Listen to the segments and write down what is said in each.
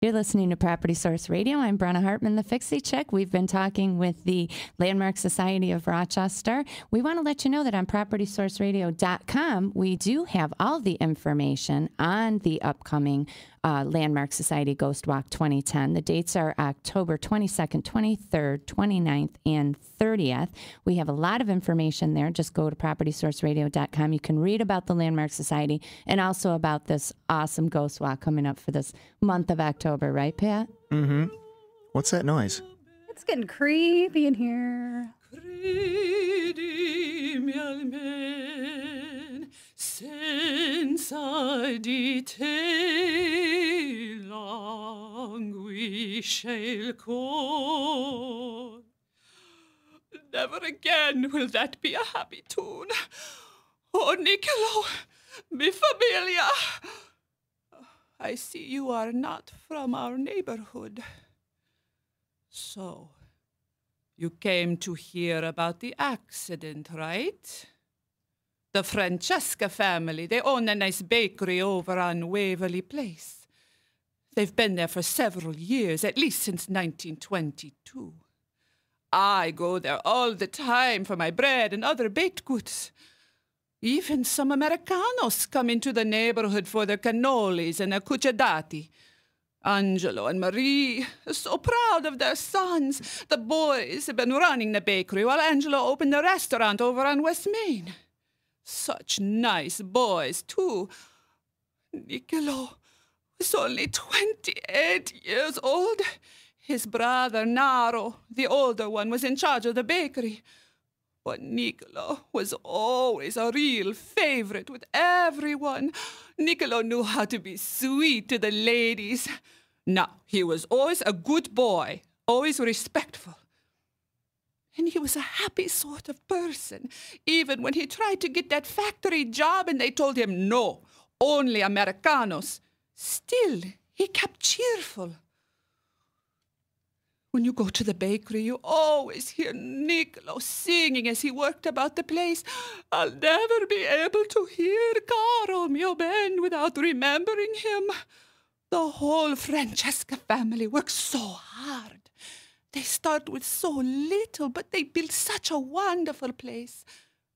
You're listening to Property Source Radio. I'm Brenna Hartman, the Fixie Chick. We've been talking with the Landmark Society of Rochester. We want to let you know that on PropertySourceRadio.com, we do have all the information on the upcoming Landmark Society Ghost Walk 2010. The dates are October 22nd, 23rd, 29th, and 30th. We have a lot of information there. Just go to PropertySourceRadio.com. You can read about the Landmark Society and also about this awesome Ghost Walk coming up for this month of October, right, Pat? Mm-hmm. What's that noise? It's getting creepy in here. Senza di te languisce il cor. Never again will that be a happy tune. Oh, Niccolo, mi familia. I see you are not from our neighborhood. So, you came to hear about the accident, right? The Francesca family, they own a nice bakery over on Waverly Place. They've been there for several years, at least since 1922. I go there all the time for my bread and other baked goods. Even some Americanos come into the neighborhood for their cannolis and their cucciadati. Angelo and Marie are so proud of their sons. The boys have been running the bakery while Angelo opened the restaurant over on West Main. Such nice boys, too. Niccolo was only 28 years old. His brother, Naro, the older one, was in charge of the bakery. But Niccolo was always a real favorite with everyone. Niccolo knew how to be sweet to the ladies. Now, he was always a good boy, always respectful. And he was a happy sort of person, even when he tried to get that factory job and they told him no, only Americanos. Still, he kept cheerful. When you go to the bakery, you always hear Niccolo singing as he worked about the place. I'll never be able to hear Caro mio ben without remembering him. The whole Francesca family works so hard. They start with so little, but they built such a wonderful place.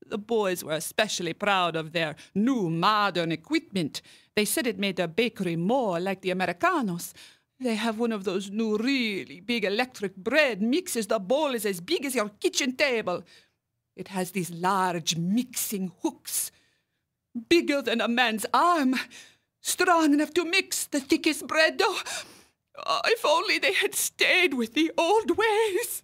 The boys were especially proud of their new modern equipment. They said it made their bakery more like the Americanos. They have one of those new really big electric bread mixers. The bowl is as big as your kitchen table. It has these large mixing hooks, bigger than a man's arm, strong enough to mix the thickest bread dough. Oh, if only they had stayed with the old ways.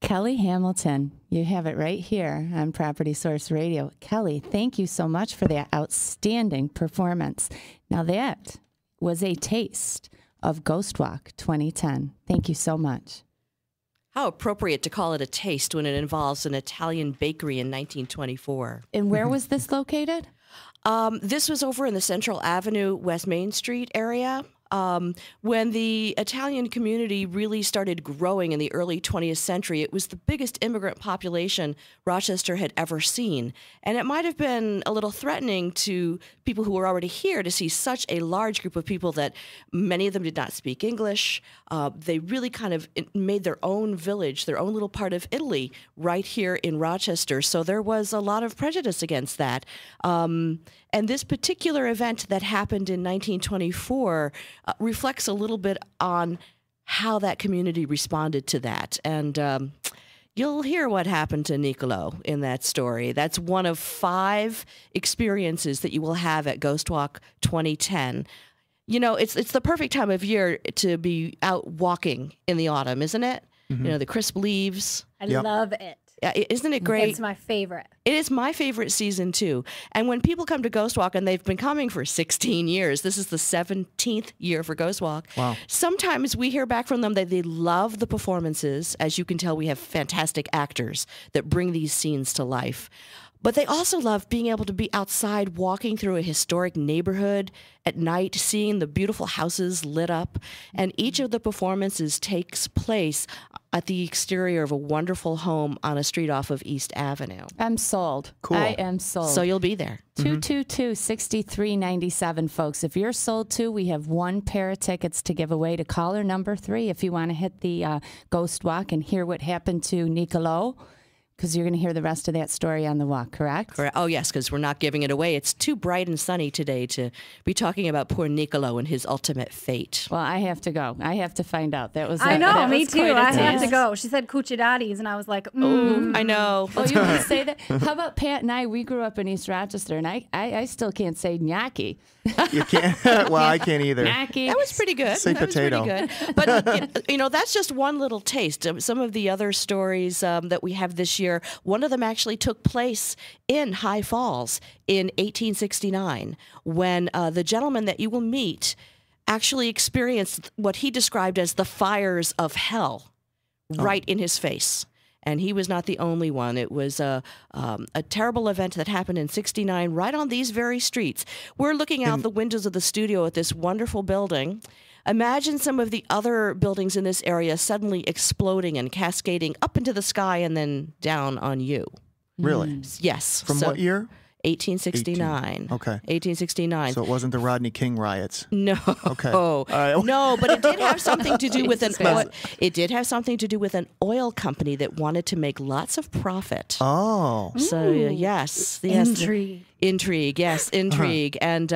Kelly Hamilton, you have it right here on Property Source Radio. Kelly, thank you so much for that outstanding performance. Now that was a taste of Ghost Walk 2010. Thank you so much. How appropriate to call it a taste when it involves an Italian bakery in 1924. And where was this located? This was over in the Central Avenue, West Main Street area. When the Italian community really started growing in the early 20th century, it was the biggest immigrant population Rochester had ever seen. And it might have been a little threatening to people who were already here to see such a large group of people that many of them did not speak English. They really kind of made their own village, their own little part of Italy right here in Rochester. So there was a lot of prejudice against that. And this particular event that happened in 1924 reflects a little bit on how that community responded to that. And you'll hear what happened to Niccolo in that story. That's one of 5 experiences that you will have at Ghost Walk 2010. You know, it's the perfect time of year to be out walking in the autumn, isn't it? Mm-hmm. You know, the crisp leaves. I love it. Isn't it great? It's my favorite. It is my favorite season, too. And when people come to Ghost Walk, and they've been coming for 16 years, this is the 17th year for Ghost Walk. Wow. Sometimes we hear back from them that they love the performances. As you can tell, we have fantastic actors that bring these scenes to life. But they also love being able to be outside, walking through a historic neighborhood at night, seeing the beautiful houses lit up. And each of the performances takes place at the exterior of a wonderful home on a street off of East Avenue. I'm sold. Cool. I am sold. So you'll be there. 222-6397, folks. If you're sold too, we have one pair of tickets to give away to caller number 3 if you want to hit the Ghost Walk and hear what happened to Niccolo, because you're going to hear the rest of that story on the walk, correct? Correct. Oh, yes, because we're not giving it away. It's too bright and sunny today to be talking about poor Niccolo and his ultimate fate. Well, I have to go. I have to find out. That was I know, that me was too. quite a I have taste. to go. She said Cucciadati's, and I was like, mm. I know. Oh, you can say that? How about Pat and I? We grew up in East Rochester, and I still can't say gnocchi. You can't. Well, I can't either. Gnocchi. That was pretty good. Say That was pretty potato. good. But, you know, that's just one little taste. Some of the other stories that we have this year, one of them actually took place in High Falls in 1869 when the gentleman that you will meet actually experienced what he described as the fires of hell right in his face. And he was not the only one. It was a terrible event that happened in '69 right on these very streets. We're looking out the windows of the studio at this wonderful building. Imagine some of the other buildings in this area suddenly exploding and cascading up into the sky and then down on you. Really? Yes. From what year? 1869. Okay. 1869. So it wasn't the Rodney King riots. No. Okay. Oh. All right. No, but it did have something to do with an Jesus oil, Christ. it did have something to do with an oil company that wanted to make lots of profit. Oh. So yes, Intrigue. Intrigue, yes, intrigue and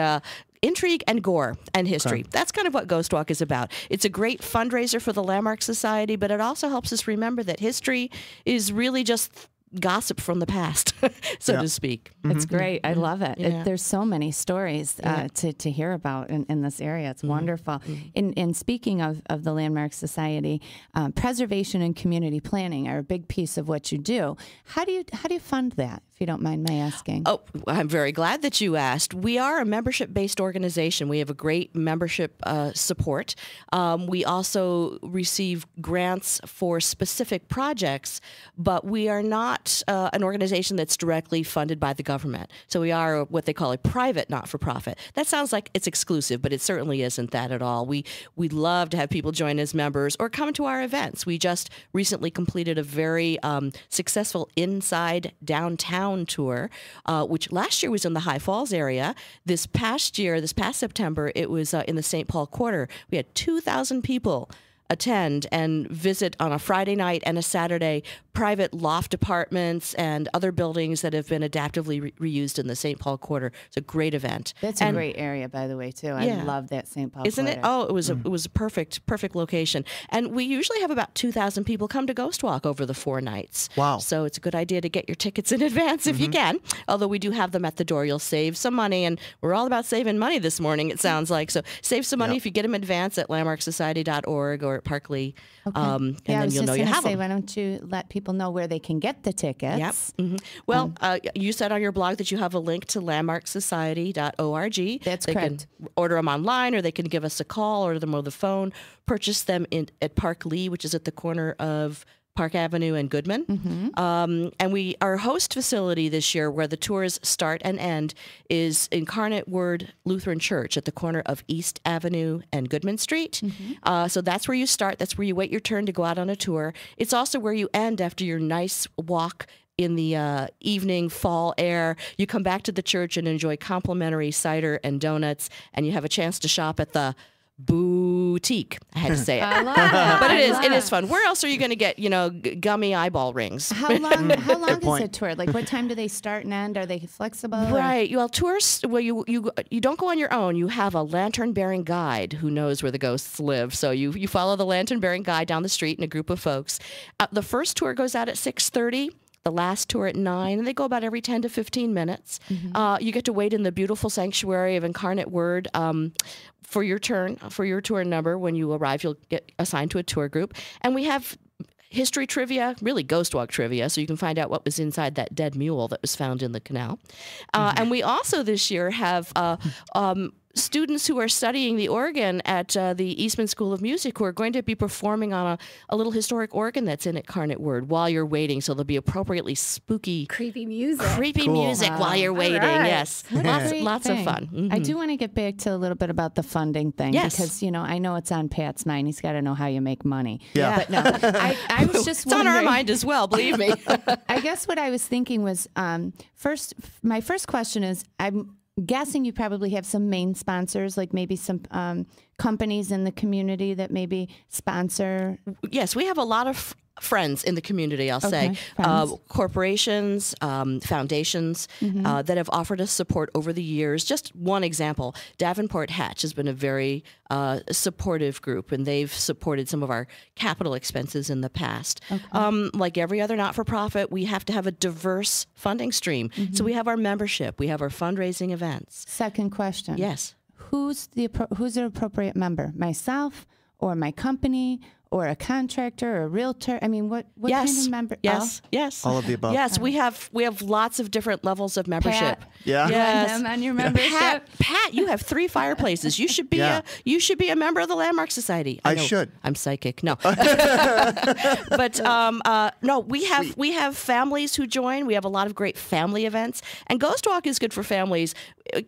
intrigue and gore and history. Okay. That's kind of what Ghost Walk is about. It's a great fundraiser for the Landmark Society, but it also helps us remember that history is really just gossip from the past, so Yeah. to speak. It's great. I love it. Yeah. There's so many stories to hear about in this area. It's wonderful. In speaking of the Landmark Society, preservation and community planning are a big piece of what you do. How do you fund that, if you don't mind my asking? Oh, I'm very glad that you asked. We are a membership-based organization. We have a great membership support. We also receive grants for specific projects, but we are not an organization that's directly funded by the government. So we are what they call a private not-for-profit. That sounds like it's exclusive, but it certainly isn't that at all. We'd love to have people join as members or come to our events. We just recently completed a very successful Inside Downtown tour, which last year was in the High Falls area. This past September, it was in the St. Paul Quarter. We had 2,000 people attend and visit on a Friday night and a Saturday private loft apartments and other buildings that have been adaptively reused in the St. Paul Quarter. It's a great event. That's a great area, by the way, too. I Yeah. love that St. Paul Isn't it? Quarter. Oh, it was a perfect location. And we usually have about 2,000 people come to Ghost Walk over the 4 nights. Wow. So it's a good idea to get your tickets in advance if you can. Although we do have them at the door. You'll save some money, and we're all about saving money this morning, it sounds like. So save some money Yep. if you get them in advance at landmarksociety.org or at Parkley. Okay. And Yeah, I then was you'll just know you gonna have say, them. why don't you let people know where they can get the tickets? Yep. Well, you said on your blog that you have a link to landmarksociety.org. That's they correct. Can order them online, or they can give us a call, order them over the phone, purchase them at Park Lee, which is at the corner of Park Avenue and Goodman. And our host facility this year, where the tours start and end, is Incarnate Word Lutheran Church at the corner of East Avenue and Goodman Street. So that's where you start. That's where you wait your turn to go out on a tour. It's also where you end after your nice walk in the evening fall air. You come back to the church and enjoy complimentary cider and donuts, and you have a chance to shop at the boutique. I had to say it. I love it. But I it love is fun. Where else are you going to get, gummy eyeball rings? How long is a point. tour? Like, what time do they start and end? Are they flexible? or- Right. Well, tours, well, you don't go on your own. You have a lantern-bearing guide who knows where the ghosts live. So you follow the lantern-bearing guide down the street in a group of folks. The first tour goes out at 6:30. The last tour at 9, and they go about every 10 to 15 minutes. You get to wait in the beautiful sanctuary of Incarnate Word for your turn, for your tour number. When you arrive, you'll get assigned to a tour group. And we have history trivia, really Ghost Walk trivia, so you can find out what was inside that dead mule that was found in the canal. And we also this year have students who are studying the organ at the Eastman School of Music who are going to be performing on a little historic organ that's in Incarnate Word while you're waiting. So there'll be appropriately spooky, Creepy music. creepy music while you're waiting. right. Yes, What a great lots of thing. fun. I Mhm. do want to get back to a little bit about the funding thing Yes. because, I know it's on Pat's mind. He's got to know how you make money. Yeah. But no, I was just It's on our wondering- mind as well, believe me. I guess what I was thinking was my first question is I'm guessing you probably have some main sponsors, like maybe some companies in the community that maybe sponsor. Yes, we have a lot of friends in the community, I'll Okay, say. friends. Corporations, foundations that have offered us support over the years. Just one example, Davenport Hatch has been a very supportive group, and they've supported some of our capital expenses in the past. Like every other not-for-profit, we have to have a diverse funding stream. So we have our membership, we have our fundraising events. Second question. Yes. Who's the appropriate member? Myself or my company or a contractor or a realtor? I mean, what kind of member? Yes. Yes. All of the above. Yes, we have lots of different levels of membership. Pat. Yeah. Yes. Them on your membership? Pat, you have 3 fireplaces. You should be Yeah. a member of the Landmark Society. I know, should. I'm psychic. No. But no, we have families who join. We have a lot of great family events, and Ghost Walk is good for families,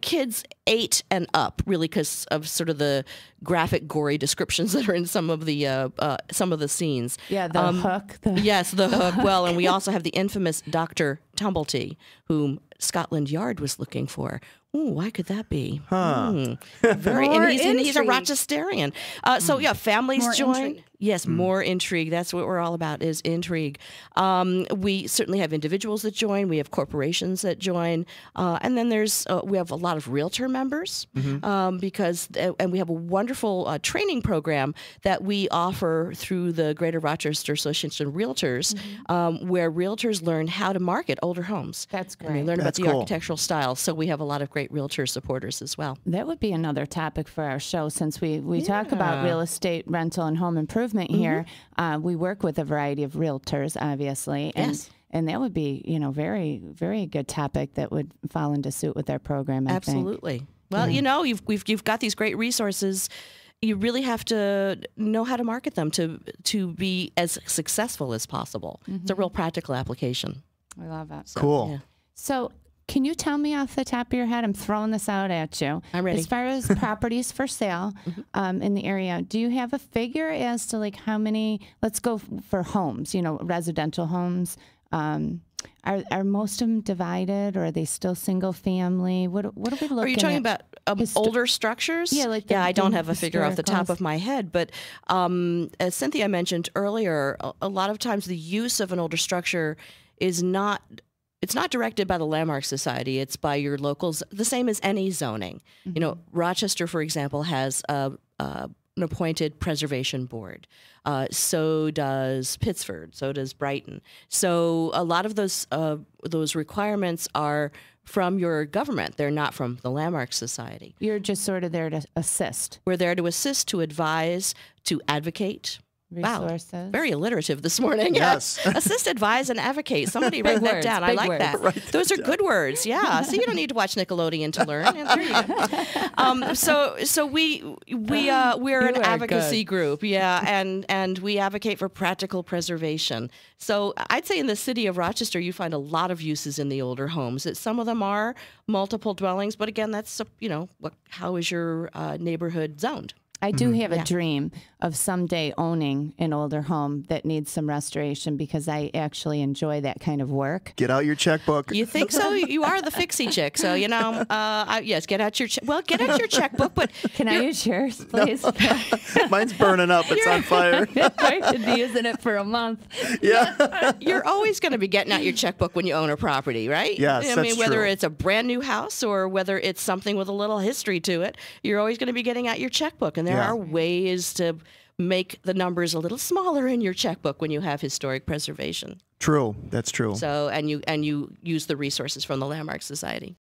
kids 8 and up, really, because of sort of the graphic, gory descriptions that are in some of the scenes. Yeah, the hook. Yes, the hook. Well, and we also have the infamous Dr. Tumblety, whom Scotland Yard was looking for. Ooh, why could that be? Very, More and he's a intrigue. Rochesterian. So yeah, families More join. intrigue. Yes, more intrigue. That's what we're all about, is intrigue. We certainly have individuals that join. We have corporations that join, and then we have a lot of realtor members because and we have a wonderful training program that we offer through the Greater Rochester Association of Realtors, where realtors learn how to market older homes. That's And they great. learn about That's the cool. architectural style. So we have a lot of great realtor supporters as well. That would be another topic for our show since we talk about real estate, rental, and home improvement here. We work with a variety of realtors, obviously. And, Yes. and that would be, very, very good topic that would fall into suit with our program, I think. Absolutely. Well, you've got these great resources. You really have to know how to market them to be as successful as possible. It's a real practical application. I love it. So, Cool. yeah. So, can you tell me off the top of your head? I'm throwing this out at you. I'm ready. As far as properties for sale in the area, do you have a figure as to like how many? Let's go for homes. Residential homes. Are most of them divided, or are they still single family? What are we looking at? Are you talking about older structures? Yeah, like I don't the have a figure off the top historicals. of my head, but as Cynthia mentioned earlier, a lot of times the use of an older structure is not. It's not directed by the Landmark Society. It's by your locals, the same as any zoning. Rochester, for example, has an appointed preservation board. So does Pittsford. So does Brighton. So a lot of those requirements are from your government. They're not from the Landmark Society. You're just sort of there to assist. We're there to assist, to advise, to advocate. Resources. Wow, very alliterative this morning. Yes. Assist, advise, and advocate. Somebody write that words, down. I big like words. that. Those are good words. Yeah. So you don't need to watch Nickelodeon to learn. Yeah, there you go. So we're an are advocacy good. group. Yeah, and we advocate for practical preservation. So I'd say in the city of Rochester, you find a lot of uses in the older homes. Some of them are multiple dwellings, but again, that's how is your neighborhood zoned? I do have a dream of someday owning an older home that needs some restoration because I actually enjoy that kind of work. Get out your checkbook. You think so? You are the fixie chick. So, yes, get out your checkbook. But Can I use yours, please? Mine's burning up. It's on fire. I should be using it for a month. Yeah. you're always going to be getting out your checkbook when you own a property, right? Yes, I mean, that's whether true. it's a brand new house or whether it's something with a little history to it, you're always going to be getting out your checkbook. And there Yeah. are ways to make the numbers a little smaller in your checkbook when you have historic preservation. True. That's true. So, and you use the resources from the Landmark Society.